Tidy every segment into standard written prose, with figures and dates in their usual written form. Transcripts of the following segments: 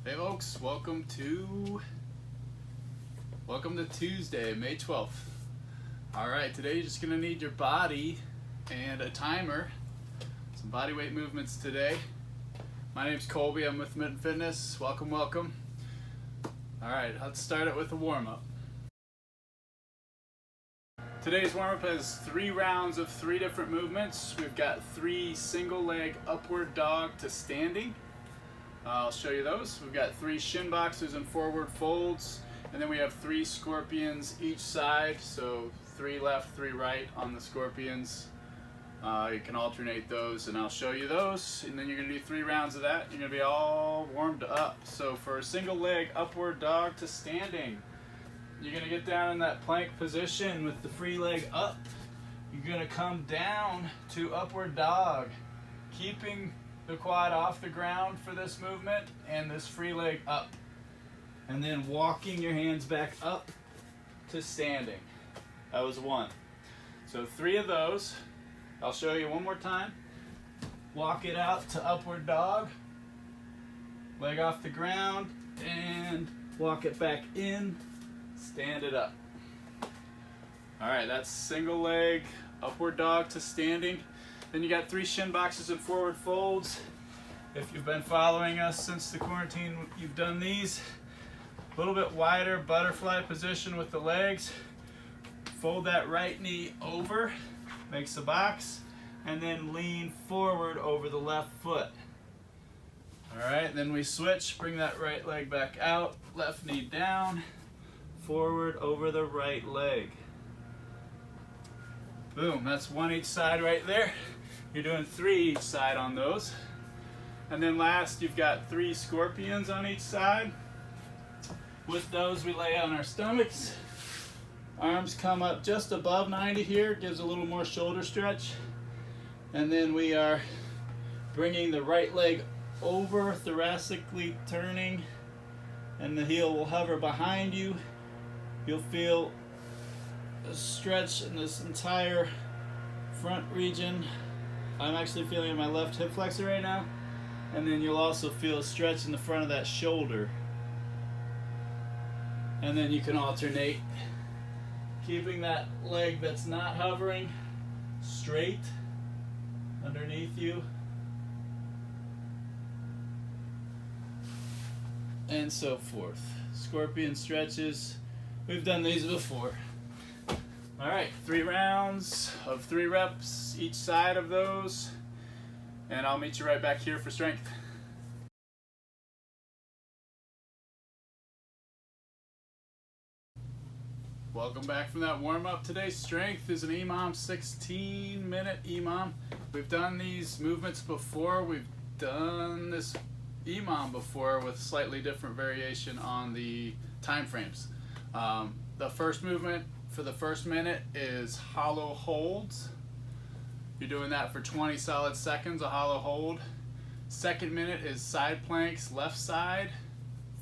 Hey folks, welcome to Tuesday, May 12th. Alright, today you're just going to need your body and a timer. Some body weight movements today. My name's Colby, I'm with Mitten Fitness. Welcome. Alright, let's start it with a warm-up. Today's warm-up has 3 rounds of 3 different movements. We've got 3 single leg upward dog to standing. I'll show you those. We've got 3 shin boxes and forward folds, and then we have 3 scorpions each side, so 3 left, 3 right on the scorpions. You can alternate those, and I'll show you those, and then you're going to do 3 rounds of that. You're going to be all warmed up. So for a single leg upward dog to standing, you're going to get down in that plank position with the free leg up. You're going to come down to upward dog, keeping the quad off the ground for this movement and this free leg up, and then walking your hands back up to standing. That was 1. So 3 of those. I'll show you one more time. Walk it out to upward dog, leg off the ground, and walk it back in, stand it up. Alright, that's single leg upward dog to standing. Then you got 3 shin boxes and forward folds. If you've been following us since the quarantine, you've done these. A little bit wider butterfly position with the legs. Fold that right knee over, makes a box, and then lean forward over the left foot. Alright, then we switch, bring that right leg back out, left knee down, forward over the right leg. Boom, that's 1 each side right there. You're doing 3 each side on those. And then last, you've got 3 scorpions on each side. With those, we lay on our stomachs. Arms come up just above 90 here, gives a little more shoulder stretch. And then we are bringing the right leg over, thoracically turning, and the heel will hover behind you. You'll feel a stretch in this entire front region. I'm actually feeling in my left hip flexor right now, and then you'll also feel a stretch in the front of that shoulder. And then you can alternate, keeping that leg that's not hovering straight underneath you, and so forth. Scorpion stretches, we've done these before. Alright, 3 rounds of 3 reps each side of those, and I'll meet you right back here for strength. Welcome back from that warm-up. Today's strength is an EMOM 16-minute EMOM. We've done these movements before. We've done this EMOM before with slightly different variation on the time frames. The first movement for the first minute is hollow holds. You're doing that for 20 solid seconds, a hollow hold. Second minute is side planks, left side,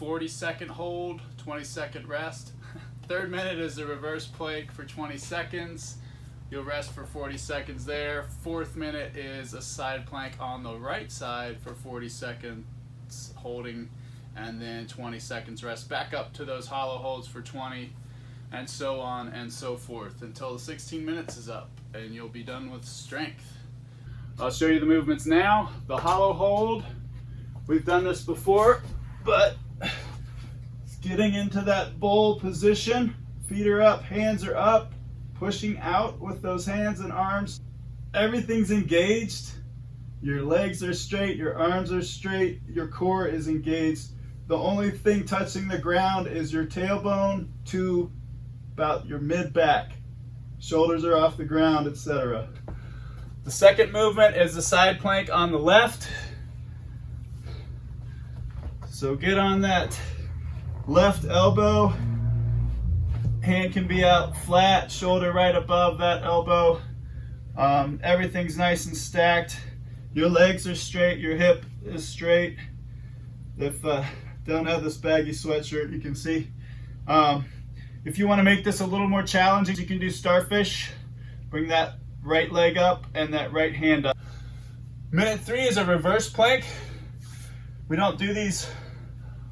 40-second hold, 20-second rest. Third minute is a reverse plank for 20 seconds. You'll rest for 40 seconds there. Fourth minute is a side plank on the right side for 40 seconds holding, and then 20 seconds rest. Back up to those hollow holds for 20, and so on and so forth until the 16 minutes is up, and you'll be done with strength. I'll show you the movements now. The hollow hold, we've done this before, but getting into that bowl position, feet are up, hands are up, pushing out with those hands and arms. Everything's engaged. Your legs are straight, your arms are straight, your core is engaged. The only thing touching the ground is your tailbone to about your mid-back. Shoulders are off the ground, etc. The second movement is the side plank on the left. So get on that left elbow, hand can be out flat, shoulder right above that elbow. Everything's nice and stacked. Your legs are straight, your hip is straight. If don't have this baggy sweatshirt, you can see. If you want to make this a little more challenging, you can do starfish. Bring that right leg up and that right hand up. Minute 3 is a reverse plank. We don't do these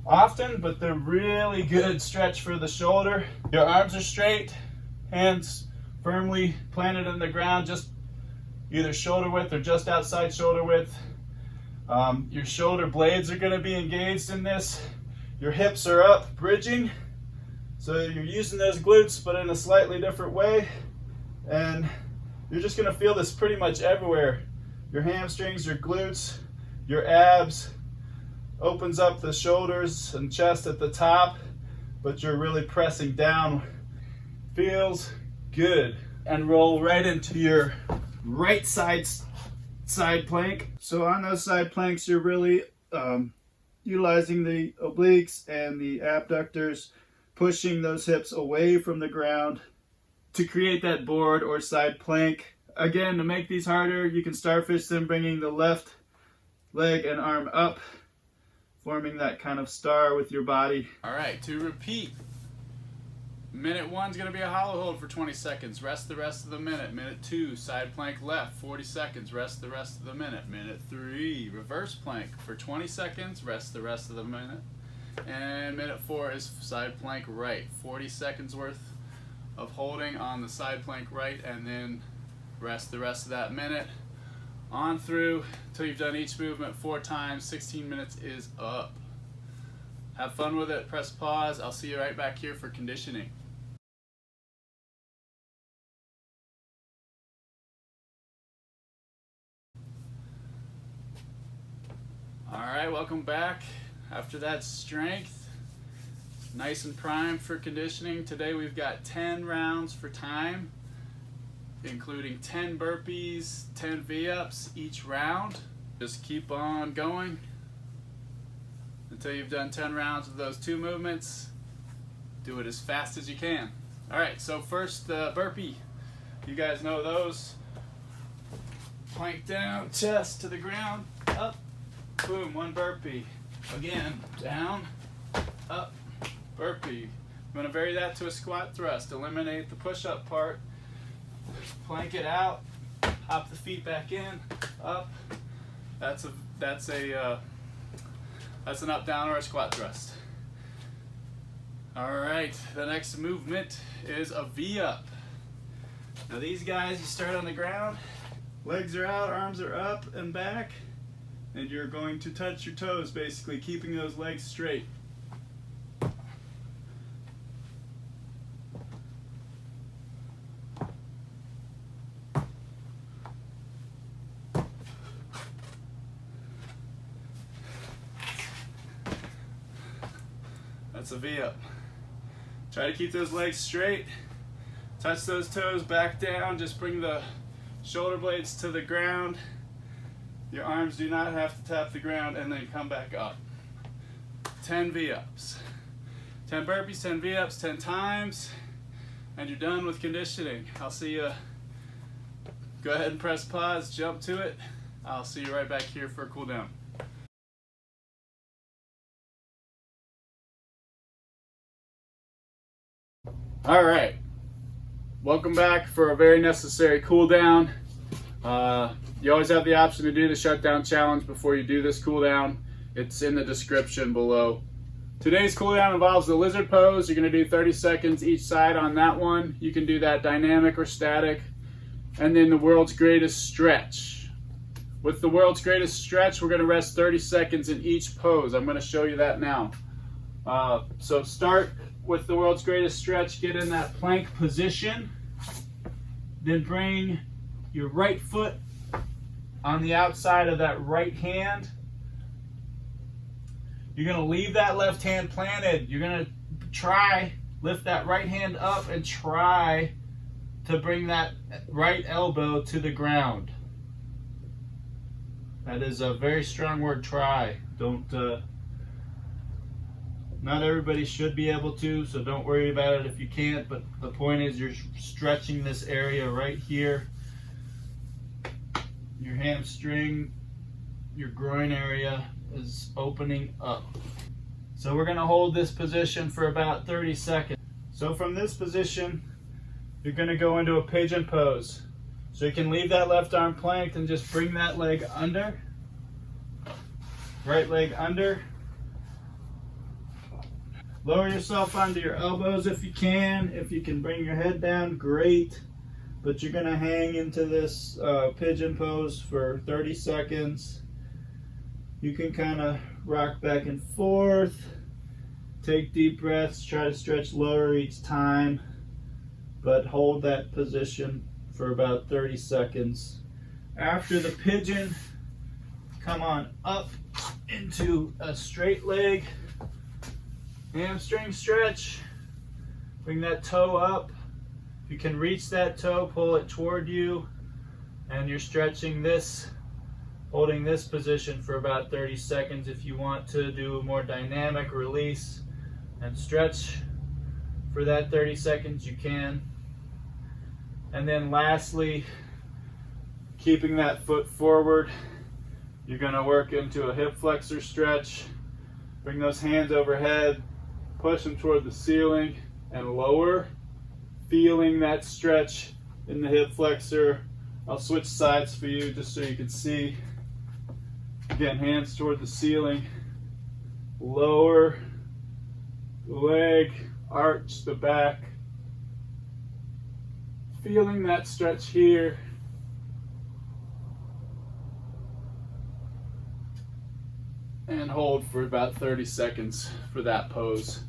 often, but they're really good stretch for the shoulder. Your arms are straight, hands firmly planted in the ground, just either shoulder width or just outside shoulder width. Your shoulder blades are going to be engaged in this. Your hips are up, bridging. So you're using those glutes, but in a slightly different way. And you're just going to feel this pretty much everywhere. Your hamstrings, your glutes, your abs. Opens up the shoulders and chest at the top, but you're really pressing down. Feels good. And roll right into your right side plank. So on those side planks, you're really utilizing the obliques and the abductors, pushing those hips away from the ground to create that board or side plank. Again, to make these harder, you can starfish them, bringing the left leg and arm up, forming that kind of star with your body. All right, to repeat, minute 1 is going to be a hollow hold for 20 seconds. Rest the rest of the minute. Minute 2, side plank left, 40 seconds. Rest the rest of the minute. Minute 3, reverse plank for 20 seconds. Rest the rest of the minute. And minute 4 is side plank right. 40 seconds worth of holding on the side plank right, and then rest the rest of that minute. On through till you've done each movement 4 times. 16 minutes is up. Have fun with it. Press pause. I'll see you right back here for conditioning. All right, welcome back. After that strength, nice and primed for conditioning. Today we've got 10 rounds for time, including 10 burpees, 10 V-ups each round. Just keep on going until you've done 10 rounds of those 2 movements. Do it as fast as you can. All right, so first burpee. You guys know those. Plank down, chest to the ground, up, boom, 1 burpee. Again, down, up, burpee. I'm going to vary that to a squat thrust. Eliminate the push-up part. Plank it out, hop the feet back in, up. That's an up, down, or a squat thrust. All right, the next movement is a V-up. Now these guys, you start on the ground, legs are out, arms are up and back, and you're going to touch your toes, basically keeping those legs straight. That's a V-up. Try to keep those legs straight. Touch those toes back down. Just bring the shoulder blades to the ground. Your arms do not have to tap the ground, and then come back up. 10 V-ups. 10 burpees, 10 V-ups, 10 times, and you're done with conditioning. I'll see you. Go ahead and press pause, jump to it. I'll see you right back here for a cool down. All right, welcome back for a very necessary cool down. You always have the option to do the shutdown challenge before you do this cool down. It's in the description below. Today's cool down involves the lizard pose. You're going to do 30 seconds each side on that one. You can do that dynamic or static. And then the world's greatest stretch. With the world's greatest stretch, we're going to rest 30 seconds in each pose. I'm going to show you that now. So start with the world's greatest stretch. Get in that plank position. Then bring your right foot on the outside of that right hand. You're going to leave that left hand planted. You're going to lift that right hand up and try to bring that right elbow to the ground. That is a very strong word, try. Not everybody should be able to, so don't worry about it if you can't, but the point is you're stretching this area right here. Your hamstring, your groin area is opening up. So we're going to hold this position for about 30 seconds. So from this position, you're going to go into a pigeon pose. So you can leave that left arm planked and just bring that leg under. Right leg under. Lower yourself onto your elbows if you can. If you can bring your head down, great. But you're gonna hang into this pigeon pose for 30 seconds. You can kind of rock back and forth. Take deep breaths, try to stretch lower each time, but hold that position for about 30 seconds. After the pigeon, come on up into a straight leg, hamstring stretch. Bring that toe up. If you can reach that toe, pull it toward you, and you're stretching this, holding this position for about 30 seconds. If you want to do a more dynamic release and stretch for that 30 seconds, you can. And then lastly, keeping that foot forward, you're going to work into a hip flexor stretch. Bring those hands overhead, push them toward the ceiling and lower, feeling that stretch in the hip flexor. I'll switch sides for you just so you can see. Again, hands toward the ceiling, lower leg, arch the back, feeling that stretch here. And hold for about 30 seconds for that pose,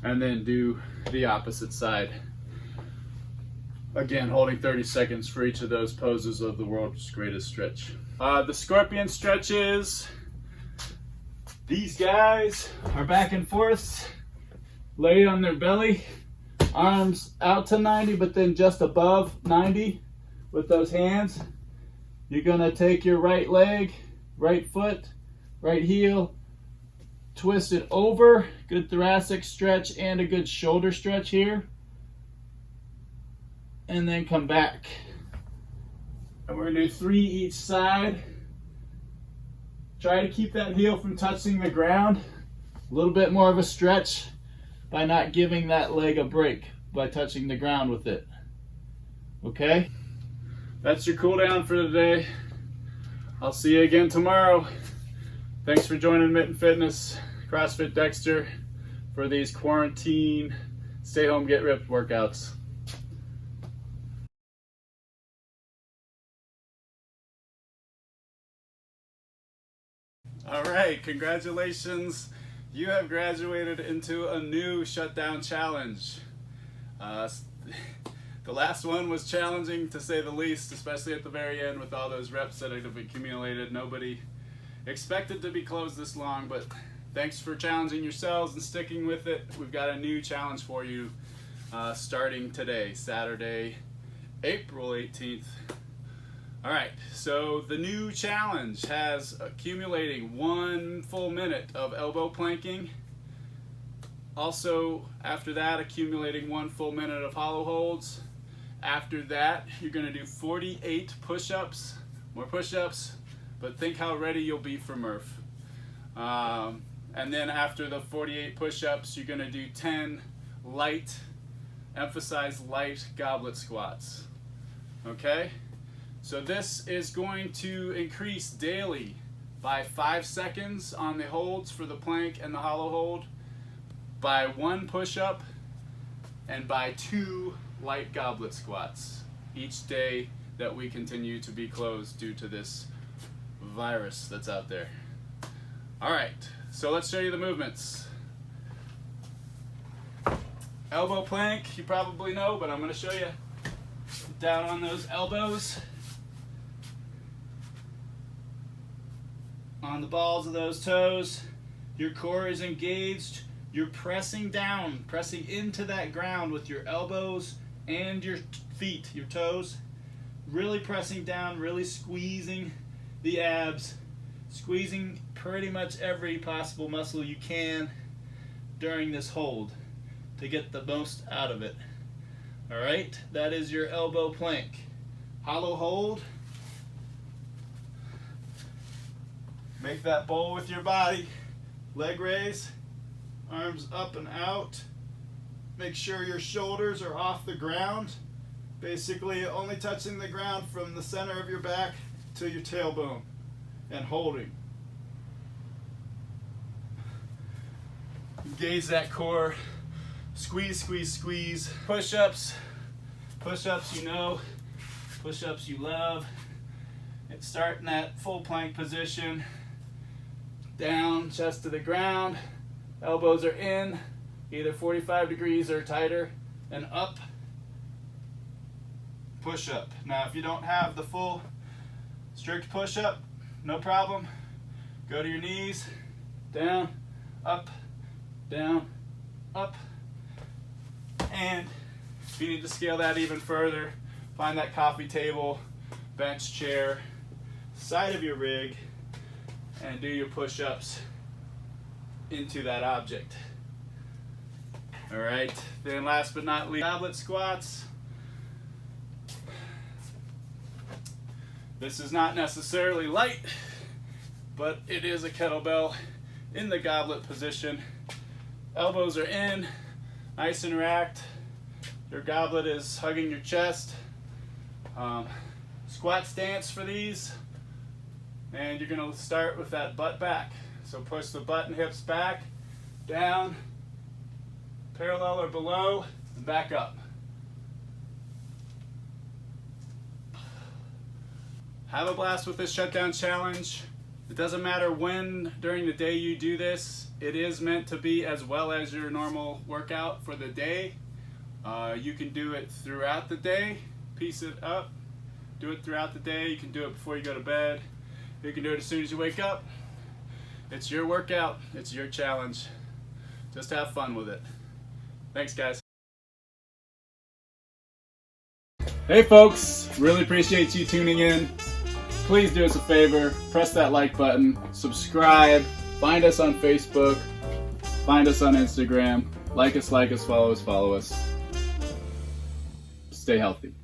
and then do the opposite side. Again, holding 30 seconds for each of those poses of the world's greatest stretch. The scorpion stretches, these guys are back and forth, laid on their belly, arms out to 90, but then just above 90 with those hands. You're gonna take your right leg, right foot, right heel, twist it over, good thoracic stretch and a good shoulder stretch here, and then come back. And we're gonna do 3 each side. Try to keep that heel from touching the ground. A little bit more of a stretch by not giving that leg a break by touching the ground with it. Okay? That's your cool down for today. I'll see you again tomorrow. Thanks for joining Mitten Fitness, CrossFit Dexter, for these quarantine, stay home, get ripped workouts. All right, congratulations. You have graduated into a new shutdown challenge. The last one was challenging to say the least, especially at the very end with all those reps that have accumulated. Nobody expected to be closed this long, but thanks for challenging yourselves and sticking with it. We've got a new challenge for you starting today, Saturday, April 18th. All right, so the new challenge has accumulating 1 full minute of elbow planking. Also, after that, accumulating 1 full minute of hollow holds. After that, you're gonna do 48 push-ups, more push-ups, but think how ready you'll be for Murph. And then after the 48 push-ups, you're gonna do 10 light, emphasize light goblet squats, okay? So this is going to increase daily by 5 seconds on the holds for the plank and the hollow hold, by 1 push-up, and by 2 light goblet squats each day that we continue to be closed due to this virus that's out there. All right, so let's show you the movements. Elbow plank, you probably know, but I'm gonna show you. Down on those elbows, on the balls of those toes, your core is engaged. You're pressing down, pressing into that ground with your elbows and your feet, your toes. Really pressing down, really squeezing the abs, squeezing pretty much every possible muscle you can during this hold to get the most out of it. All right, that is your elbow plank. Hollow hold. Make that bowl with your body. Leg raise, arms up and out. Make sure your shoulders are off the ground. Basically only touching the ground from the center of your back to your tailbone and holding. Engage that core. Squeeze, squeeze, squeeze. Push-ups. Push-ups you know. Push-ups you love. And start in that full plank position. Down, chest to the ground. Elbows are in, either 45 degrees or tighter, and up. Push-up. Now if you don't have the full strict push-up, no problem. Go to your knees, down, up, up. And if you need to scale that even further, find that coffee table, bench chair, side of your rig, and do your push-ups into that object. All right, then last but not least, goblet squats. This is not necessarily light, but it is a kettlebell in the goblet position. Elbows are in, nice and racked. Your goblet is hugging your chest. Squat stance for these, and you're gonna start with that butt back. So push the butt and hips back, down, parallel or below, and back up. Have a blast with this shutdown challenge. It doesn't matter when during the day you do this. It is meant to be as well as your normal workout for the day. You can do it throughout the day, piece it up, do it throughout the day. You can do it before you go to bed. You can do it as soon as you wake up. It's your workout, it's your challenge. Just have fun with it. Thanks, guys. Hey folks, really appreciate you tuning in. Please do us a favor, press that like button, subscribe, find us on Facebook, find us on Instagram, like us, follow us. Stay healthy.